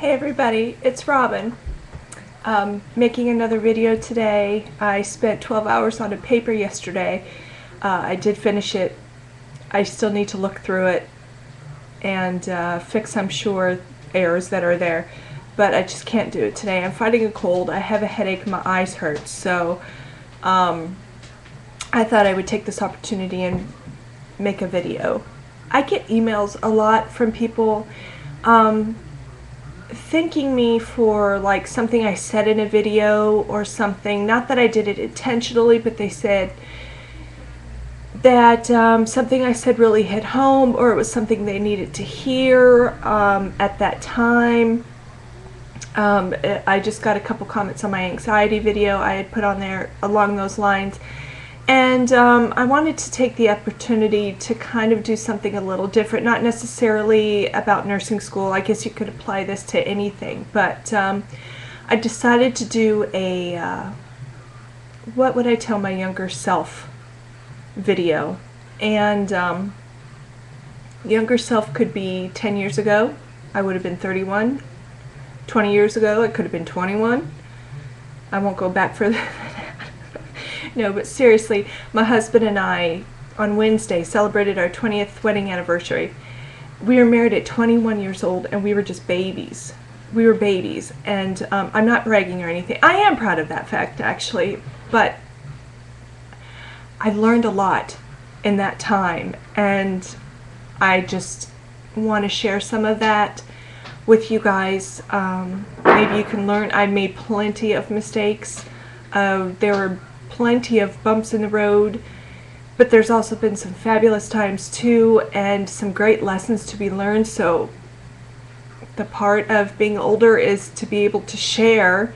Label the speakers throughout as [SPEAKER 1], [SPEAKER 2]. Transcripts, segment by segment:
[SPEAKER 1] Hey everybody, it's Robin. Making another video today. I spent 12 hours on a paper yesterday. I did finish it. I still need to look through it and fix, I'm sure, errors that are there. But I just can't do it today. I'm fighting a cold. I have a headache and my eyes hurt. So I thought I would take this opportunity and make a video. I get emails a lot from people thanking me for like something I said in a video or something. Not that I did it intentionally, but they said that something I said really hit home, or it was something they needed to hear at that time. I just got a couple comments on my anxiety video I had put on there along those lines. And I wanted to take the opportunity to kind of do something a little different, not necessarily about nursing school. I guess you could apply this to anything, but I decided to do a what would I tell my younger self video. And younger self could be 10 years ago. I would have been 31. 20 years ago, I could have been 21. I won't go back further than that. No, but seriously, my husband and I on Wednesday celebrated our 20th wedding anniversary. We were married at 21 years old and we were just babies. We were babies, and I'm not bragging or anything. I am proud of that fact, actually, but I've learned a lot in that time, and I just want to share some of that with you guys. Maybe you can learn. I made plenty of mistakes. There were plenty of bumps in the road, but there's also been some fabulous times too, and some great lessons to be learned. So the part of being older is to be able to share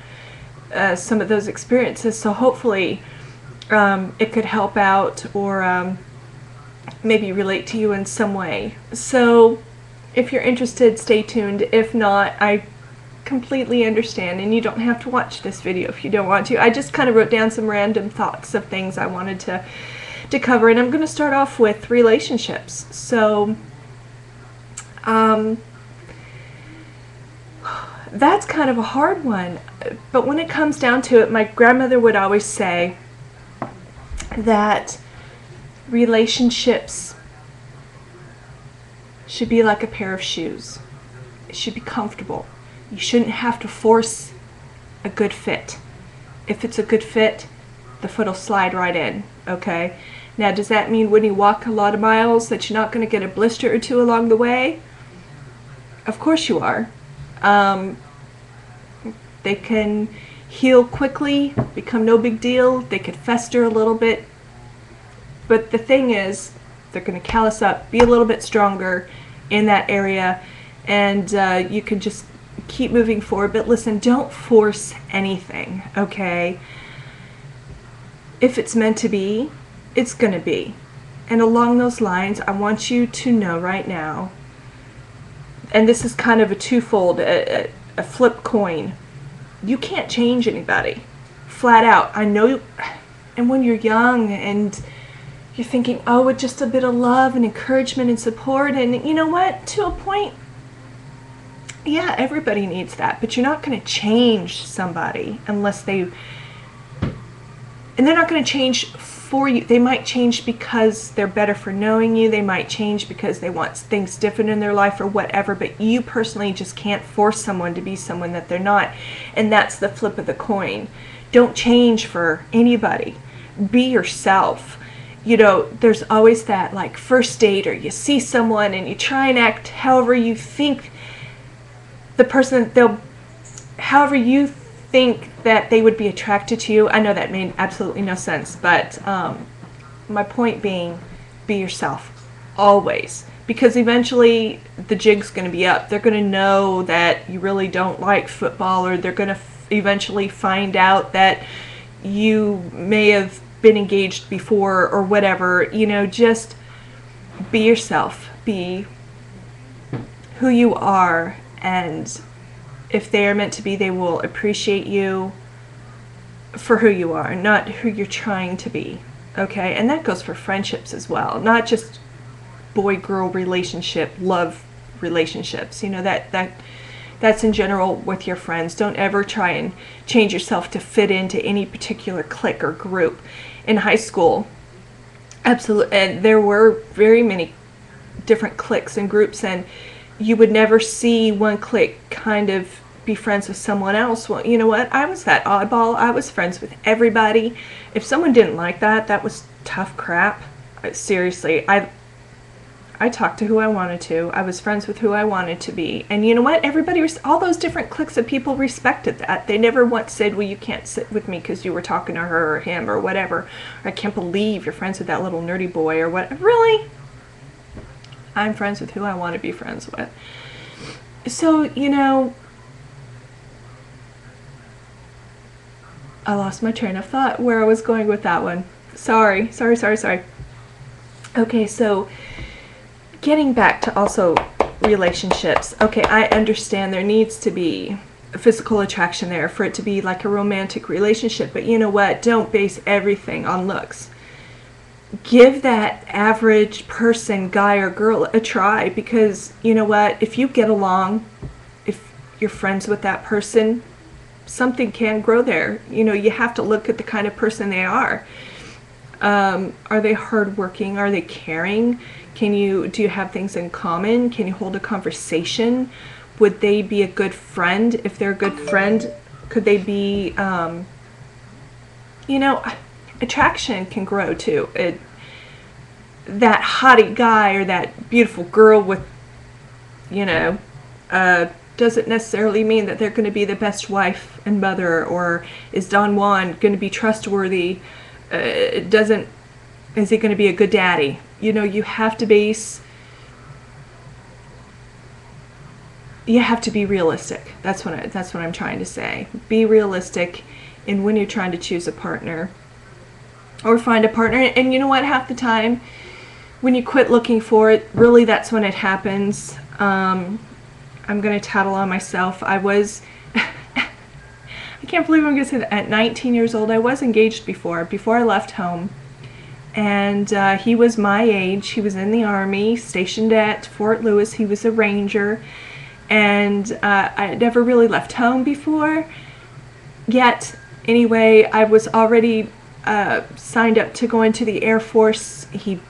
[SPEAKER 1] some of those experiences. So hopefully it could help out, or maybe relate to you in some way. So if you're interested, stay tuned. If not, I completely understand, and you don't have to watch this video if you don't want to. I just kind of wrote down some random thoughts of things I wanted to cover, and I'm going to start off with relationships. So that's kind of a hard one, but when it comes down to it, my grandmother would always say that relationships should be like a pair of shoes. It should be comfortable. You shouldn't have to force a good fit. If it's a good fit, the foot will slide right in, okay? Now, does that mean when you walk a lot of miles that you're not going to get a blister or two along the way? Of course you are. They can heal quickly, become no big deal. They could fester a little bit. But the thing is, they're going to callus up, be a little bit stronger in that area, and you can just keep moving forward. But listen, don't force anything, okay? If it's meant to be, it's going to be. And along those lines, I want you to know right now, and this is kind of a twofold, a flip coin. You can't change anybody, flat out. I know, and when you're young and you're thinking, oh, with just a bit of love and encouragement and support, and you know what, to a point, yeah, everybody needs that, but you're not going to change somebody unless and they're not going to change for you. They might change because they're better for knowing you. They might change because they want things different in their life or whatever, but you personally just can't force someone to be someone that they're not, and that's the flip of the coin. Don't change for anybody. Be yourself. You know, there's always that like first date, or you see someone and you try and act however you think the person, however you think that they would be attracted to you. I know that made absolutely no sense, but my point being, be yourself, always. Because eventually the jig's going to be up. They're going to know that you really don't like football, or they're going to eventually find out that you may have been engaged before or whatever. You know, just be yourself. Be who you are. And if they are meant to be, they will appreciate you for who you are, not who you're trying to be, okay? And that goes for friendships as well, not just boy-girl relationship, love relationships. You know, that that's in general with your friends. Don't ever try and change yourself to fit into any particular clique or group. In high school, absolutely, and there were very many different cliques and groups, and you would never see one clique kind of be friends with someone else. Well, you know what? I was that oddball. I was friends with everybody. If someone didn't like that, that was tough crap. Seriously, I talked to who I wanted to. I was friends with who I wanted to be. And you know what? Everybody, all those different cliques of people respected that. They never once said, well, you can't sit with me because you were talking to her or him or whatever. Or, I can't believe you're friends with that little nerdy boy or what. Really? I'm friends with who I want to be friends with. So, you know, I lost my train of thought where I was going with that one. Sorry. Okay, so getting back to also relationships. Okay, I understand there needs to be a physical attraction there for it to be like a romantic relationship, but you know what? Don't base everything on looks. Give that average person, guy or girl, a try, because you know what? If you get along, if you're friends with that person, something can grow there. You know, you have to look at the kind of person they are. Are they hardworking? Are they caring? Do you have things in common? Can you hold a conversation? Would they be a good friend? If they're a good friend, could they be, you know, attraction can grow too. That hottie guy or that beautiful girl with, you know, doesn't necessarily mean that they're going to be the best wife and mother, or is Don Juan going to be trustworthy? Is he going to be a good daddy? You know, you have to be realistic. That's what I'm trying to say. Be realistic in when you're trying to choose a partner or find a partner. And you know what? Half the time, when you quit looking for it, really that's when it happens. I'm going to tattle on myself. I can't believe I'm going to say that. At 19 years old, I was engaged before I left home. And he was my age. He was in the Army, stationed at Fort Lewis. He was a ranger. And I had never really left home before. Yet, anyway, I was already signed up to go into the Air Force. He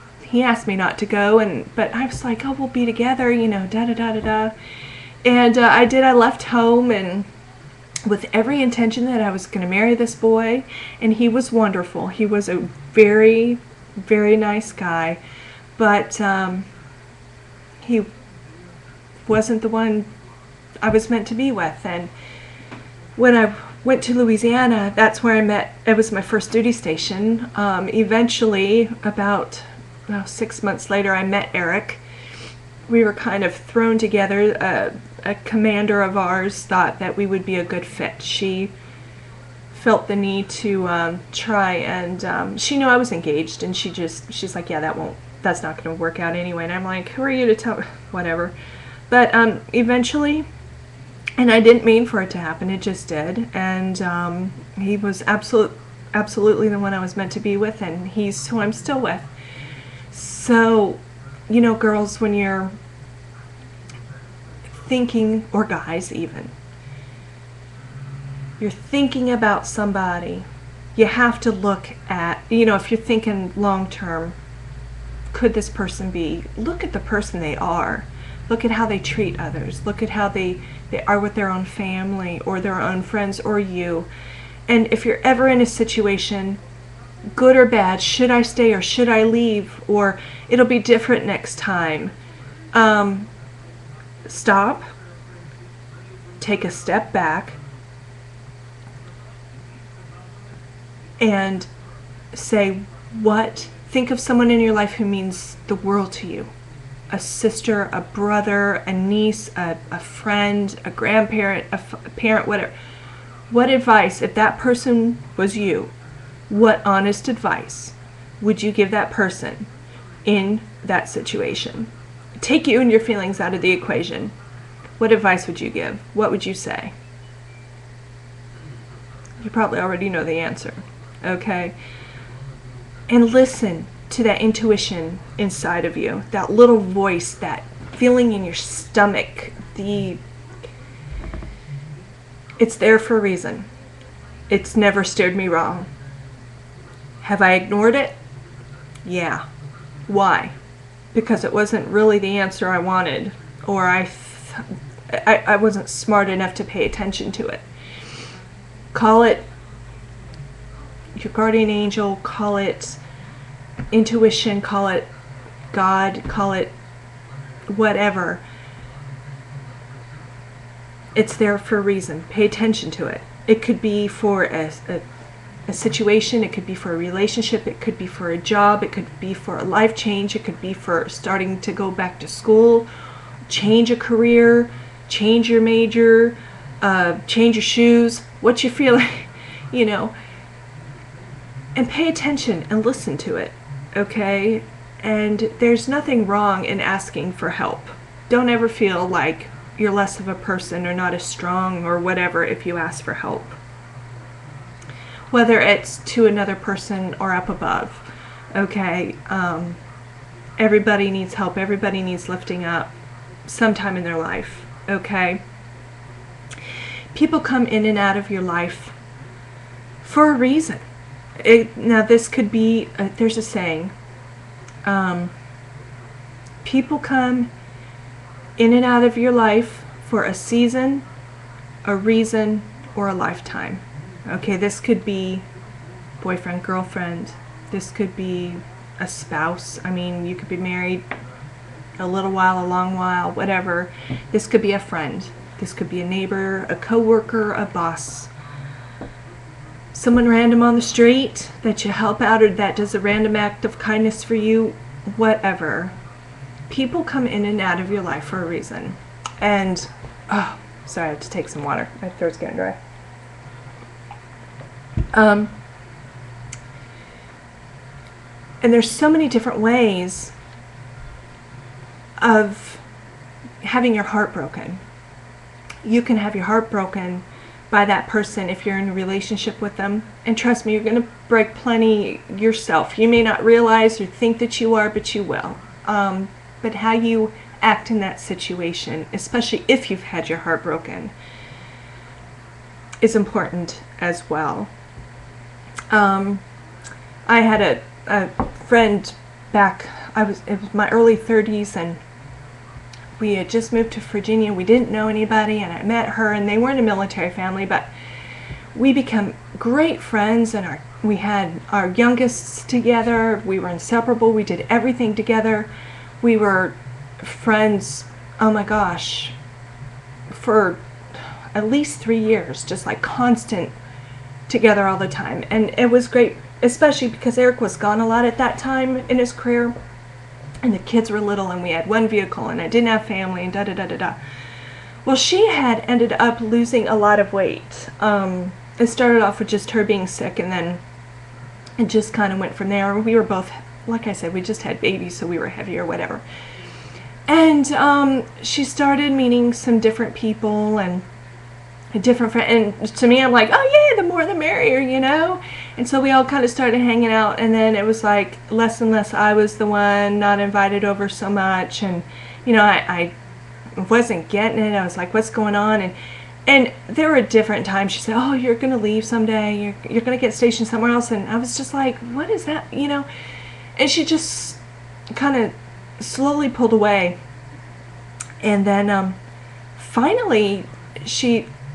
[SPEAKER 1] asked me not to go, but I was like, oh, we'll be together, you know, da-da-da-da-da. And I did. I left home and with every intention that I was going to marry this boy, and he was wonderful. He was a very, very nice guy, but he wasn't the one I was meant to be with. And when I went to Louisiana, that's where I met. It was my first duty station. Eventually, about 6 months later, I met Eric. We were kind of thrown together. A commander of ours thought that we would be a good fit. She felt the need to try, and she knew I was engaged, and she's like, yeah, that's not going to work out anyway. And I'm like, who are you to tell? Whatever. But eventually, and I didn't mean for it to happen, it just did. And he was absolutely the one I was meant to be with, and he's who I'm still with. So, you know, girls, when you're thinking, or guys even, you're thinking about somebody, you have to look at, you know, if you're thinking long term, could this person be, look at the person they are. Look at how they treat others. Look at how they are with their own family or their own friends or you. And if you're ever in a situation, good or bad, should I stay or should I leave, or it'll be different next time, stop, take a step back, and say, think of someone in your life who means the world to you. A sister, a brother, a niece, a friend, a grandparent, a parent, whatever. What advice, if that person was you, what honest advice would you give that person in that situation? Take you and your feelings out of the equation. What advice would you give? What would you say? You probably already know the answer, okay? And listen to that intuition inside of you, that little voice, that feeling in your stomach, It's there for a reason. It's never steered me wrong. Have I ignored it? Yeah. Why? Because it wasn't really the answer I wanted, or I wasn't smart enough to pay attention to it. Call it your guardian angel, call it intuition, call it God, call it whatever. It's there for a reason. Pay attention to it. It could be for a situation, it could be for a relationship, it could be for a job, it could be for a life change, it could be for starting to go back to school, change a career, change your major, change your shoes, what you feel like, and pay attention and listen to it, okay? And there's nothing wrong in asking for help. Don't ever feel like you're less of a person or not as strong or whatever if you ask for help. Whether it's to another person or up above, okay? Everybody needs help. Everybody needs lifting up sometime in their life, okay? People come in and out of your life for a reason. Now this could be, there's a saying, people come in and out of your life for a season, a reason, or a lifetime. Okay, this could be boyfriend, girlfriend. This could be a spouse. I mean, you could be married a little while, a long while, whatever. This could be a friend. This could be a neighbor, a coworker, a boss. Someone random on the street that you help out or that does a random act of kindness for you, whatever. People come in and out of your life for a reason. And, sorry, I have to take some water. My throat's getting dry. And there's so many different ways of having your heart broken. You can have your heart broken by that person if you're in a relationship with them. And trust me, you're going to break plenty yourself. You may not realize or think that you are, but you will. But how you act in that situation, especially if you've had your heart broken, is important as well. I had a friend back, it was my early 30s, and we had just moved to Virginia. We didn't know anybody, and I met her, and they weren't a military family, but we became great friends, and we had our youngest together. We were inseparable. We did everything together. We were friends, oh my gosh, for at least 3 years, just like constant together all the time. And it was great, especially because Eric was gone a lot at that time in his career. And the kids were little, and we had one vehicle, and I didn't have family, and da-da-da-da-da. Well, she had ended up losing a lot of weight. It started off with just her being sick, and then it just kind of went from there. We were both, like I said, we just had babies, so we were heavy or whatever. And she started meeting some different people, and different friends, and to me I'm like, oh yeah, the more the merrier, and so we all kind of started hanging out, and then it was like less and less I was the one not invited over so much, and I wasn't getting it. I was like, what's going on? And there were different times she said, oh, you're gonna leave someday, you're gonna get stationed somewhere else, and I was just like, what is that, and she just kind of slowly pulled away. And then finally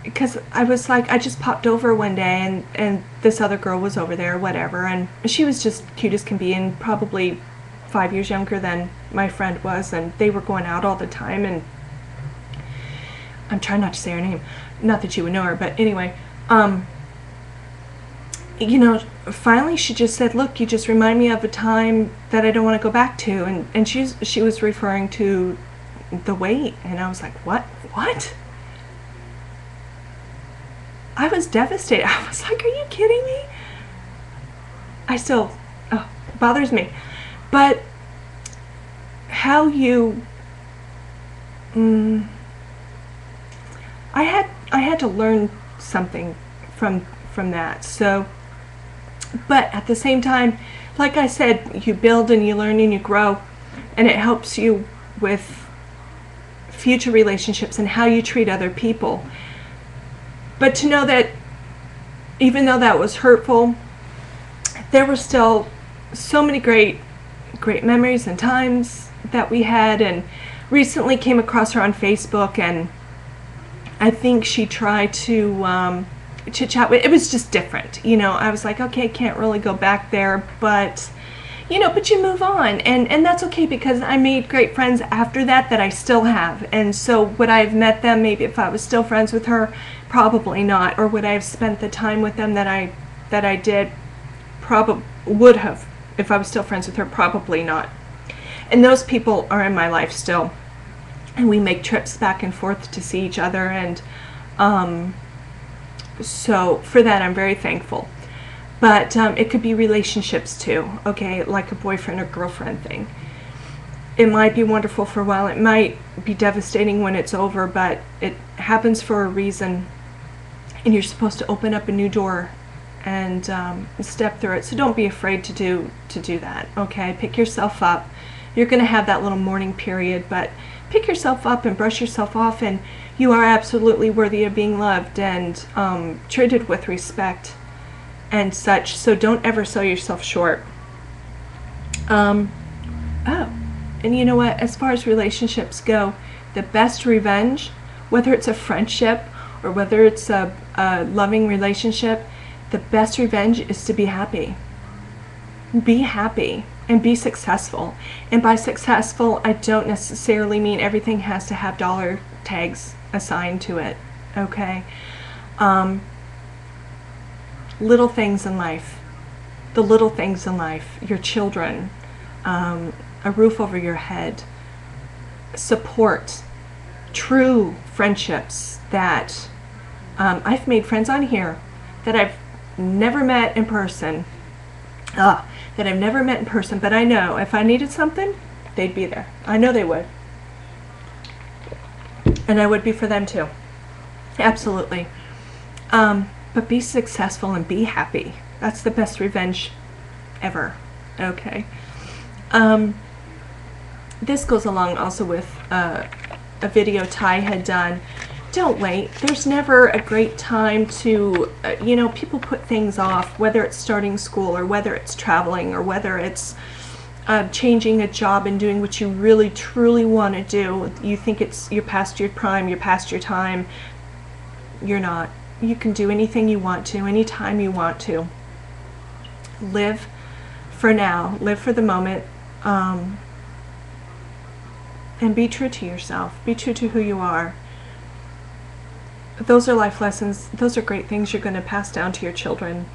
[SPEAKER 1] because I was like, I just popped over one day, and this other girl was over there, whatever, and she was just cute as can be, and probably 5 years younger than my friend was, and they were going out all the time, and I'm trying not to say her name, not that you would know her, but anyway, finally she just said, look, you just remind me of a time that I don't want to go back to, and she was referring to the weight, and I was like, what? I was devastated. I was like, are you kidding me? It bothers me. But how you, I had to learn something from that. So, but at the same time, like I said, you build and you learn and you grow, and it helps you with future relationships and how you treat other people. But to know that even though that was hurtful, there were still so many great memories and times that we had. And recently came across her on Facebook, and I think she tried to chit chat with. It was just different, you know. I was like, okay, can't really go back there, but you know, but you move on, and that's okay, because I made great friends after that I still have. And so would I have met them maybe if I was still friends with her? Probably not. Or would I have spent the time with them that I did? Probably would have. If I was still friends with her, probably not. And those people are in my life still, and we make trips back and forth to see each other, and so for that I'm very thankful. But it could be relationships too, okay, like a boyfriend or girlfriend thing. It might be wonderful for a while. It might be devastating when it's over, but it happens for a reason, and you're supposed to open up a new door and step through it. So don't be afraid to do that, okay? Pick yourself up. You're going to have that little mourning period, but pick yourself up and brush yourself off, and you are absolutely worthy of being loved and treated with respect and such. So don't ever sell yourself short. Oh, and you know what? As far as relationships go, the best revenge, whether it's a friendship or whether it's a loving relationship, the best revenge is to be happy. Be happy and be successful. And by successful, I don't necessarily mean everything has to have dollar tags assigned to it, okay? Little things in life, the little things in life, your children, a roof over your head, support, true friendships that I've made friends on here that I've never met in person, but I know if I needed something, they'd be there. I know they would. And I would be for them too. Absolutely. But be successful and be happy. That's the best revenge ever. Okay. This goes along also with a video Ty had done. Don't wait. There's never a great time to, you know, people put things off, whether it's starting school or whether it's traveling or whether it's changing a job and doing what you really truly want to do. You think you're past your prime, you're past your time. You're not. You can do anything you want to, anytime you want to. Live for now, live for the moment, and be true to yourself. Be true to who you are. Those are life lessons. Those are great things you're going to pass down to your children.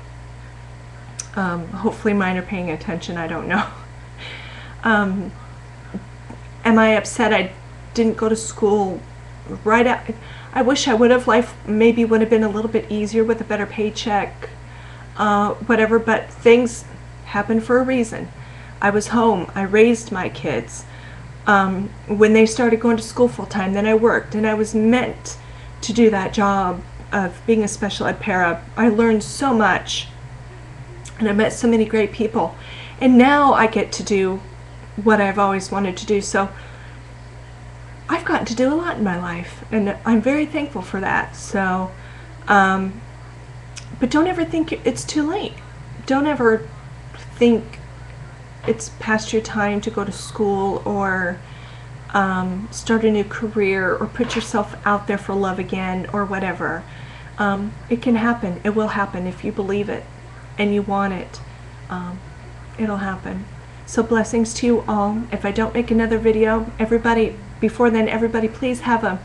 [SPEAKER 1] Hopefully mine are paying attention. I don't know. Am I upset I didn't go to school right out? I wish I would have. Life maybe would have been a little bit easier with a better paycheck, whatever, but things happen for a reason. I was home. I raised my kids. When they started going to school full time, then I worked, and I was meant to do that job of being a special ed para. I learned so much, and I met so many great people, and now I get to do what I've always wanted to do. So I've gotten to do a lot in my life, and I'm very thankful for that. So, but don't ever think it's too late. Don't ever think it's past your time to go to school or start a new career or put yourself out there for love again or whatever. It can happen. It will happen if you believe it and you want it. It'll happen. So blessings to you all. If I don't make another video, before then, everybody please have a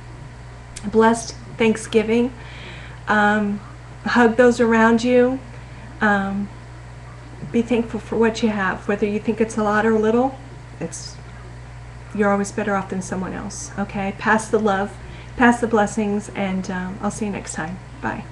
[SPEAKER 1] blessed Thanksgiving. Hug those around you. Be thankful for what you have. Whether you think it's a lot or little, you're always better off than someone else. Okay? Pass the love, pass the blessings, and I'll see you next time. Bye.